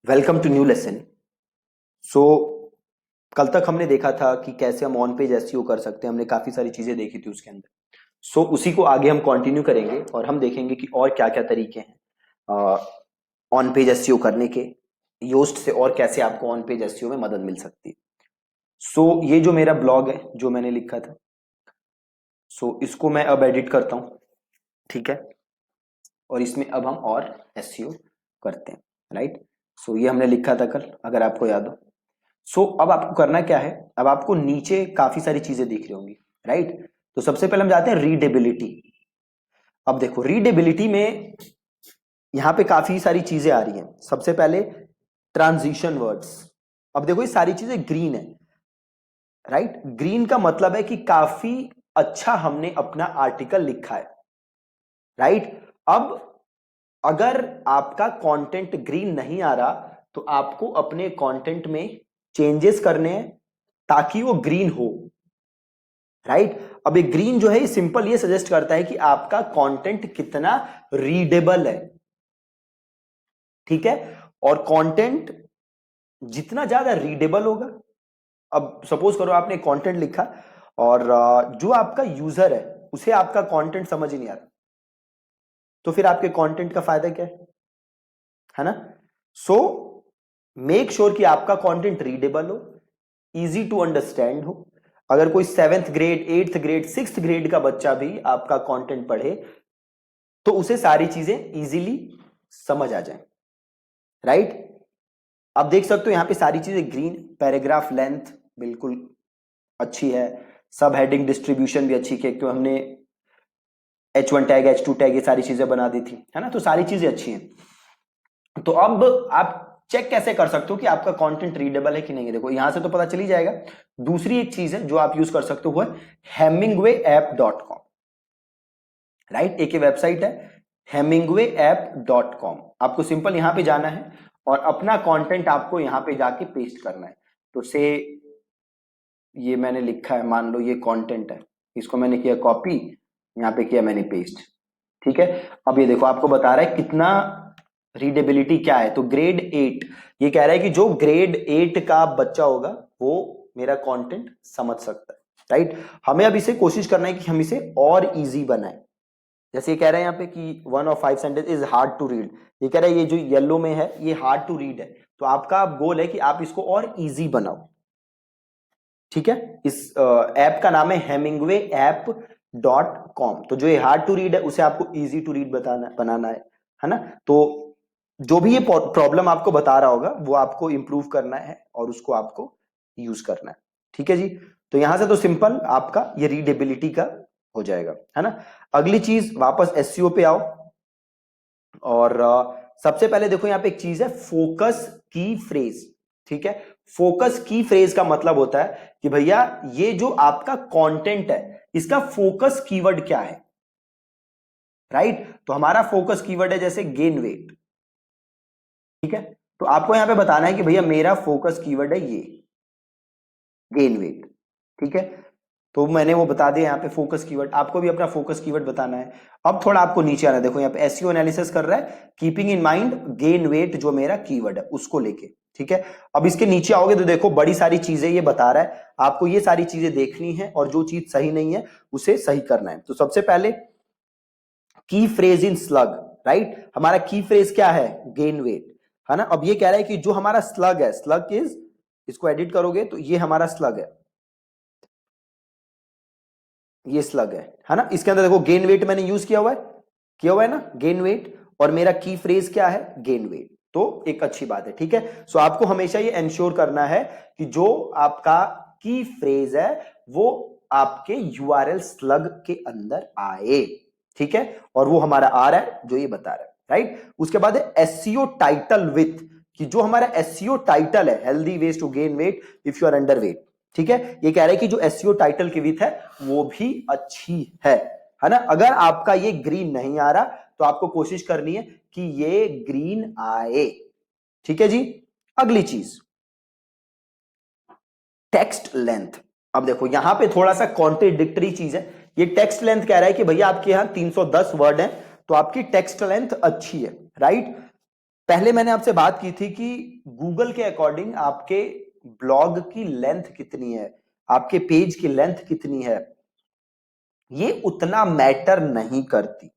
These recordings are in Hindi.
Welcome to new lesson. So कल तक हमने देखा था कि कैसे हम ऑन पेज एसईओ कर सकते हैं। हमने काफी सारी चीजें देखी थी उसके अंदर। उसी को आगे हम कंटिन्यू करेंगे और हम देखेंगे कि और क्या क्या तरीके हैं ऑन पेज एसईओ करने के, योस्ट से और कैसे आपको ऑन पेज एसईओ में मदद मिल सकती है। ये जो मेरा ब्लॉग है जो मैंने लिखा था, इसको मैं अब एडिट करता हूँ, ठीक है। और इसमें अब हम और एसईओ करते हैं, राइट। ये हमने लिखा था कल, अगर आपको याद हो। अब आपको करना क्या है, अब आपको नीचे काफी सारी चीजें दिख रही होंगी, राइट। तो सबसे पहले हम जाते हैं रीडेबिलिटी। अब देखो रीडेबिलिटी में यहां पे काफी सारी चीजें आ रही हैं। सबसे पहले ट्रांजिशन वर्ड्स। अब देखो ये सारी चीजें ग्रीन है, राइट। ग्रीन का मतलब है कि काफी अच्छा हमने अपना आर्टिकल लिखा है, राइट। अब अगर आपका कंटेंट ग्रीन नहीं आ रहा तो आपको अपने कंटेंट में चेंजेस करने हैं ताकि वो ग्रीन हो, राइट। अब ये ग्रीन जो है ये सिंपल ये सजेस्ट करता है कि आपका कंटेंट कितना रीडेबल है, ठीक है। और कंटेंट जितना ज्यादा रीडेबल होगा, अब सपोज करो आपने कंटेंट लिखा और जो आपका यूजर है उसे आपका कंटेंट समझ ही नहीं आ रहा, तो फिर आपके कंटेंट का फायदा क्या है ना। सो मेक श्योर कि आपका कंटेंट रीडेबल हो, इजी टू अंडरस्टैंड हो। अगर कोई 7th grade 8th grade 6th grade का बच्चा भी आपका कंटेंट पढ़े तो उसे सारी चीजें इजीली समझ आ जाए, राइट। आप देख सकते हो यहां पे सारी चीजें ग्रीन, पैराग्राफ लेंथ बिल्कुल अच्छी है, सब हेडिंग डिस्ट्रीब्यूशन भी अच्छी है क्यों हमने H1 टैग H2 टैग ये सारी चीजें बना दी थी, है ना। तो सारी चीजें अच्छी हैं। तो अब आप चेक कैसे कर सकते हो कि आपका कंटेंट रीडेबल है कि नहीं है। देखो यहां से तो पता चल ही जाएगा। दूसरी एक चीज है जो आप यूज कर सकते हो वो है hemingwayapp.com, राइट। एक वेबसाइट है hemingwayapp.com। आपको सिंपल यहां पे जाना है और अपना कंटेंट आपको यहां पे जाके पेस्ट करना है। तो से ये मैंने लिखा है, मान लो ये कंटेंट है, इसको मैंने किया कॉपी, यहां पे किया मैंने पेस्ट, ठीक है। अब ये देखो आपको बता रहा है कितना रीडेबिलिटी क्या है। तो ग्रेड 8 ये कह रहा है कि जो ग्रेड 8 का बच्चा होगा वो मेरा कंटेंट समझ सकता है, राइट। हमें अब इसे कोशिश करना है कि हम इसे और इजी बनाएं। जैसे ये कह रहा है यहाँ पे कि 1 of 5 sentence is hard to read, ये कह रहा है ये जो येलो में है ये हार्ड टू रीड है। तो आपका गोल है कि आप इसको और इजी बनाओ, ठीक है। इस ऐप का नाम है hemingwayapp.com। तो जो ये हार्ड टू रीड है उसे आपको इजी टू रीड बनाना है ना। तो जो भी ये प्रॉब्लम आपको बता रहा होगा वो आपको इंप्रूव करना है और उसको आपको यूज करना है, ठीक है जी। तो यहां से तो सिंपल आपका ये रीडेबिलिटी का हो जाएगा, है ना। अगली चीज वापस एसईओ पे आओ और सबसे पहले देखो यहां पे एक चीज है फोकस की फ्रेज, ठीक है। फोकस की फ्रेज का मतलब होता है कि भैया ये जो आपका कंटेंट है इसका फोकस कीवर्ड क्या है, राइट। तो हमारा फोकस कीवर्ड है जैसे गेन वेट, ठीक है। तो आपको यहां पे बताना है कि भैया मेरा फोकस कीवर्ड है ये गेन वेट, ठीक है। तो मैंने वो बता दिया यहाँ पे फोकस कीवर्ड, आपको भी अपना फोकस कीवर्ड बताना है। अब थोड़ा आपको नीचे आना है, देखो यहाँ पे एसईओ एनालिसिस कर रहा है keeping in mind gain weight, जो मेरा कीवर्ड है उसको लेके, ठीक है। अब इसके नीचे आओगे तो देखो बड़ी सारी चीजें ये बता रहा है, आपको ये सारी चीजें देखनी है और जो चीज सही नहीं है उसे सही करना है। तो सबसे पहले की फ्रेज इन स्लग, राइट। हमारा की फ्रेज क्या है, गेन वेट, है ना। अब ये कह रहा है कि जो हमारा स्लग है, स्लग इज, इसको एडिट करोगे तो ये हमारा स्लग है, ये स्लग है ना। इसके अंदर देखो गेन वेट मैंने यूज किया हुआ है ना, गेन वेट। और मेरा की फ्रेज क्या है, गेन वेट। तो एक अच्छी बात है, ठीक है। सो आपको हमेशा ये इंश्योर करना है कि जो आपका की फ्रेज है वो आपके यूआरएल स्लग के अंदर आए, ठीक है। और वो हमारा आ रहा है जो ये बता रहा है, राइट। उसके बाद है एसईओ टाइटल विथ, कि जो हमारा एसईओ टाइटल है healthy ways to gain weight if you are underweight, ठीक है। ये कह रहा है कि जो एसईओ टाइटल की विथ है वो भी अच्छी है ना। अगर आपका ये ग्रीन नहीं आ रहा तो आपको कोशिश करनी है कि ये ग्रीन आए, ठीक है जी। अगली चीज टेक्स्ट लेंथ। अब देखो यहां पे थोड़ा सा कॉन्ट्रेडिक्टरी चीज है। ये टेक्स्ट लेंथ कह रहा है कि भैया आपके यहां 310 वर्ड हैं तो आपकी टेक्स्ट लेंथ अच्छी है, राइट। पहले मैंने आपसे बात की थी कि गूगल के अकॉर्डिंग आपके ब्लॉग की लेंथ कितनी है, आपके पेज की लेंथ कितनी है, ये उतना मैटर नहीं करती,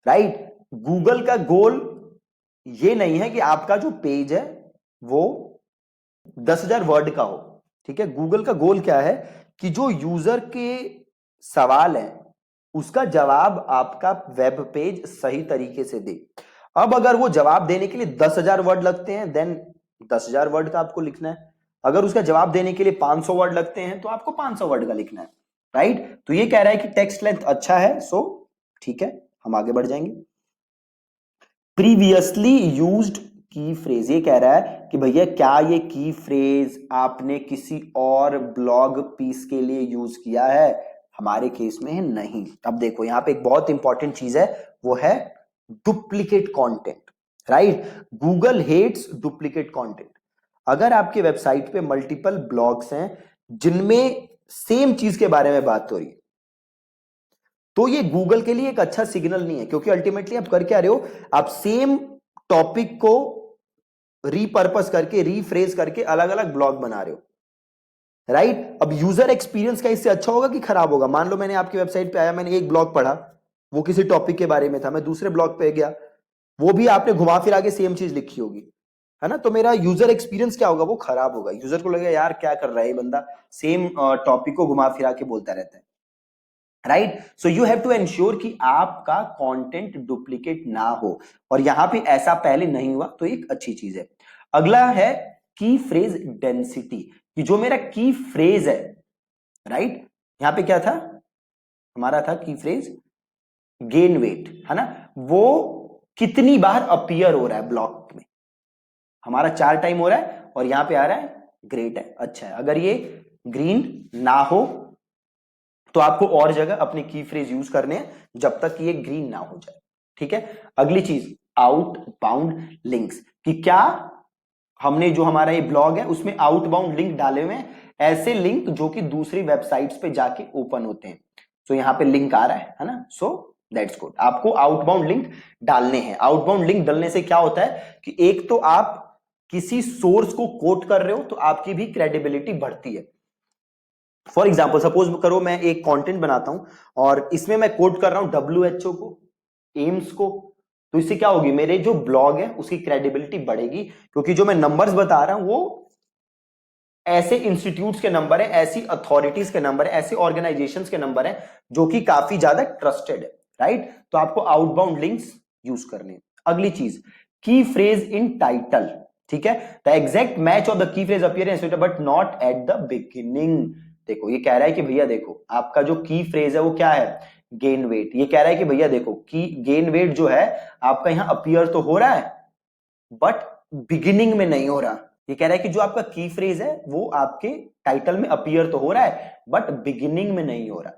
राइट। गूगल का गोल ये नहीं है कि आपका जो पेज है वो 10,000 वर्ड का हो, ठीक है। गूगल का गोल क्या है कि जो यूजर के सवाल है उसका जवाब आपका वेब पेज सही तरीके से दे। अब अगर वो जवाब देने के लिए 10,000 वर्ड लगते हैं, देन 10,000 वर्ड का आपको लिखना है। अगर उसका जवाब देने के लिए 500 वर्ड लगते हैं तो आपको 500 वर्ड का लिखना है, राइट। तो ये कह रहा है कि टेक्स्ट लेंथ अच्छा है, सो ठीक है, हम आगे बढ़ जाएंगे। प्रीवियसली यूज्ड की फ्रेज, ये कह रहा है कि भैया क्या ये की फ्रेज आपने किसी और ब्लॉग पीस के लिए यूज किया है, हमारे केस में है नहीं। अब देखो यहां पे एक बहुत इंपॉर्टेंट चीज है, वो है duplicate content, right. Google hates duplicate content. अगर आपके वेबसाइट पे मल्टीपल ब्लॉग्स हैं जिनमें सेम चीज के बारे में बात हो रही है, तो ये गूगल के लिए एक अच्छा सिग्नल नहीं है, क्योंकि अल्टीमेटली आप कर क्या रहे हो, आप सेम टॉपिक को रीपर्पस करके, रीफ्रेज करके अलग अलग ब्लॉग बना रहे हो, राइट। अब यूजर एक्सपीरियंस का इससे अच्छा होगा कि खराब होगा? मान लो मैंने आपकी वेबसाइट पे आया, मैंने एक ब्लॉग पढ़ा, वो किसी टॉपिक के बारे में था, मैं दूसरे ब्लॉग पे गया, वो भी आपने घुमा फिरा के सेम चीज लिखी होगी, है ना। तो मेरा यूजर एक्सपीरियंस क्या होगा, वो खराब होगा। यूजर को लगेगा यार क्या कर रहा है ये बंदा, सेम टॉपिक को घुमा फिरा के बोलता रहता है, right. So you have to ensure कि आपका कंटेंट डुप्लीकेट ना हो, और यहां पे ऐसा पहले नहीं हुआ, तो एक अच्छी चीज है। अगला है की फ्रेज डेंसिटी, कि जो मेरा की फ्रेज है, राइट, यहां पे क्या था हमारा, था की फ्रेज गेन वेट, है ना, वो कितनी बार अपीयर हो रहा है ब्लॉक में। हमारा 4 टाइम हो रहा है और यहां पे आ रहा है ग्रेट है, अच्छा है। अगर ये ग्रीन ना हो तो आपको और जगह अपने की फ्रेज यूज करने हैं जब तक ये ग्रीन ना हो जाए, ठीक है। अगली चीज आउटबाउंड लिंक्स, कि क्या हमने जो हमारा ये ब्लॉग है उसमें आउटबाउंड लिंक डाले हुए हैं, ऐसे लिंक जो कि दूसरी वेबसाइट्स पे जाके ओपन होते हैं। तो यहाँ पे लिंक आ रहा है ना, सो दैट्स गुड। आपको आउटबाउंड लिंक डालने हैं। आउटबाउंड लिंक डालने से क्या होता है कि एक तो आप किसी सोर्स को कोट कर रहे हो, तो आपकी भी क्रेडिबिलिटी बढ़ती है। फॉर एग्जाम्पल सपोज करो मैं एक कंटेंट बनाता हूं और इसमें मैं कोट कर रहा हूं WHO को, एम्स को, तो इससे क्या होगी, मेरे जो ब्लॉग है उसकी क्रेडिबिलिटी बढ़ेगी, क्योंकि जो मैं नंबर्स बता रहा हूं वो ऐसे इंस्टीट्यूट्स के नंबर है, ऐसी अथॉरिटीज के नंबर है, ऐसे ऑर्गेनाइजेशंस के नंबर है जो कि काफी ज्यादा ट्रस्टेड है, राइट। तो आपको आउटबाउंड लिंक्स यूज करने। अगली चीज की फ्रेज इन टाइटल, ठीक है। The exact match of the key phrase appearance but not at the beginning. देखो ये कह रहा है कि भैया देखो आपका जो की फ्रेज है वो क्या है, गेन वेट। ये कह रहा है कि भैया देखो की गेन वेट जो है आपका यहां अपीयर तो हो रहा है बट बिगिनिंग में नहीं हो रहा। ये कह रहा है कि जो आपका की फ्रेज है वो आपके टाइटल में अपीयर तो हो रहा है बट बिगिनिंग में नहीं हो रहा,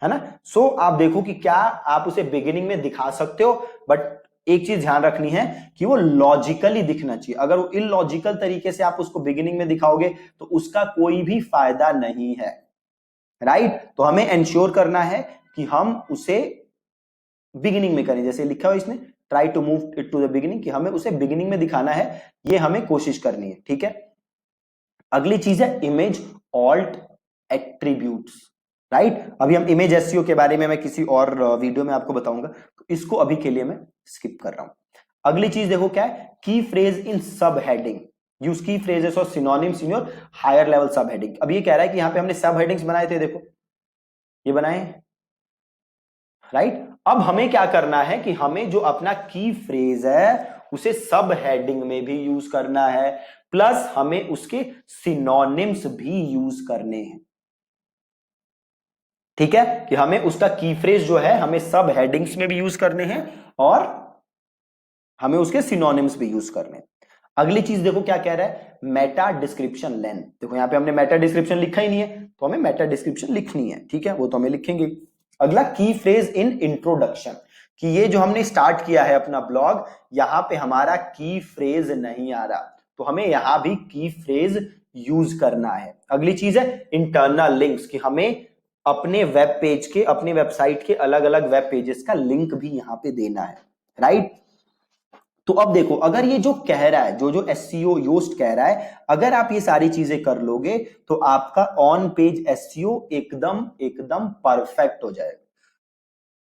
है ना। सो आप देखो कि क्या आप उसे बिगिनिंग में दिखा सकते हो, बट एक चीज ध्यान रखनी है कि वो लॉजिकली दिखना चाहिए। अगर वो इलॉजिकल तरीके से आप उसको बिगिनिंग में दिखाओगे तो उसका कोई भी फायदा नहीं है, राइट। तो हमें एंश्योर करना है कि हम उसे बिगिनिंग में करें, जैसे लिखा हो इसने try to move it to the beginning, कि हमें उसे बिगिनिंग में दिखाना है, ये हमें कोशिश करनी है, ठीक है। अगली चीज है इमेज ऑल्ट एट्रीब्यूट्स, राइट। अभी हम इमेज एसईओ के बारे में मैं किसी और वीडियो में आपको बताऊंगा, तो इसको अभी के लिए मैं स्किप कर रहा हूं। अगली चीज देखो क्या है, की phrase in subheading, use key phrases और synonyms in your higher level subheading. अब ये कह रहा है कि यहां पे हमने सब हेडिंग्स बनाए थे, देखो ये बनाए, राइट। अब हमें क्या करना है कि हमें जो अपना की फ्रेज है उसे सब हेडिंग में भी यूज करना है, प्लस हमें उसके सिनोनिम्स भी यूज करने हैं, ठीक है। कि हमें उसका की फ्रेज जो है हमें सब हेडिंग्स में भी यूज करने हैं और हमें उसके सिनोनिम्स भी यूज करने हैं। अगली चीज देखो क्या कह रहा है, मेटा डिस्क्रिप्शन लेंथ। देखो यहां पे हमने मेटा डिस्क्रिप्शन लिखा ही नहीं है, तो हमें मेटा डिस्क्रिप्शन लिखनी है, ठीक है, वो तो हमें लिखेंगे। अगला की फ्रेज इन इंट्रोडक्शन, कि ये जो हमने स्टार्ट किया है अपना ब्लॉग, यहां पे हमारा की फ्रेज नहीं आ रहा, तो हमें यहां भी की फ्रेज यूज करना है। अगली चीज है इंटरनल लिंक्स, कि हमें अपने वेब पेज के, अपनी वेबसाइट के अलग अलग वेब पेजेस का लिंक भी यहां पे देना है, राइट। तो अब देखो, अगर ये जो कह रहा है, जो जो एससीओ योस्ट कह रहा है, अगर आप ये सारी चीजें कर लोगे तो आपका ऑन पेज एससीओ एकदम एकदम परफेक्ट हो जाएगा।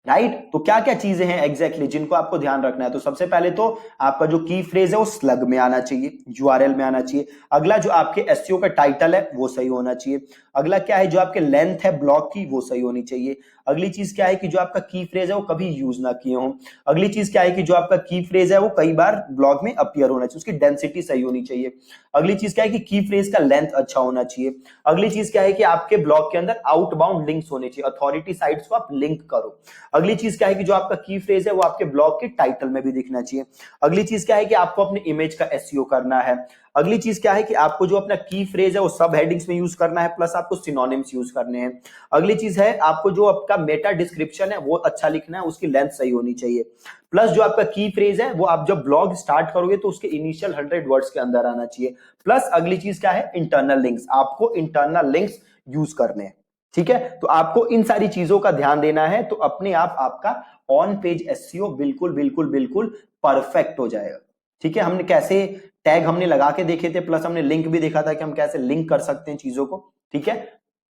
राइट तो क्या क्या चीजें हैं एग्जैक्टली जिनको आपको ध्यान रखना है? तो सबसे पहले तो आपका जो की फ्रेज है वो स्लग में आना चाहिए, यूआरएल में आना चाहिए। अगला जो आपके एसईओ का टाइटल है वो सही होना चाहिए। अगला क्या है, जो आपके लेंथ है ब्लॉग की वो सही होनी चाहिए। अगली चीज क्या है कि जो आपका की फ्रेज है वो कभी यूज ना किए हो। अगली चीज क्या है कि जो आपका की फ्रेज है वो कई बार ब्लॉग में अपीयर होना चाहिए, उसकी डेंसिटी सही होनी चाहिए। अगली चीज क्या है कि की फ्रेज का लेंथ अच्छा होना चाहिए। अगली चीज क्या है कि आपके ब्लॉग के अंदर आउटबाउंड लिंक्स होने चाहिए, अथॉरिटी साइट्स को आप लिंक करो। अगली चीज क्या है कि जो आपका की फ्रेज है वो आपके ब्लॉग के टाइटल में भी दिखना चाहिए। अगली चीज क्या है कि आपको अपने इमेज का एसईओ करना है। अगली चीज क्या है कि आपको जो अपना की फ्रेज है वो सब हेडिंग्स में यूज करना है, प्लस आपको सिनोनिम्स यूज करने हैं। अगली चीज है आपको जो आपका मेटा डिस्क्रिप्शन है वो अच्छा लिखना है, उसकी लेंथ सही होनी चाहिए। प्लस जो आपका की फ्रेज है वो आप जब ब्लॉग स्टार्ट करोगे तो उसके इनिशियल 100 वर्ड्स के अंदर आना चाहिए। प्लस अगली चीज क्या है, इंटरनल लिंक्स, आपको इंटरनल लिंक्स यूज करने हैं। ठीक है, तो आपको इन सारी चीजों का ध्यान देना है, तो अपने आप आपका ऑन पेज एसईओ बिल्कुल बिल्कुल बिल्कुल परफेक्ट हो जाएगा। ठीक है, हमने कैसे टैग हमने लगा के देखे थे, प्लस हमने लिंक भी देखा था कि हम कैसे लिंक कर सकते हैं चीजों को। ठीक है,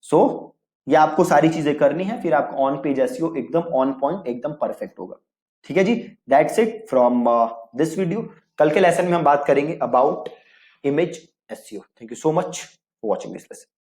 सो ये आपको सारी चीजें करनी है, फिर आपका ऑन पेज एसईओ एकदम ऑन पॉइंट एकदम परफेक्ट होगा। ठीक है जी, that's it from this video. कल के लेसन में हम बात करेंगे about image SEO. Thank you so much for watching this lesson.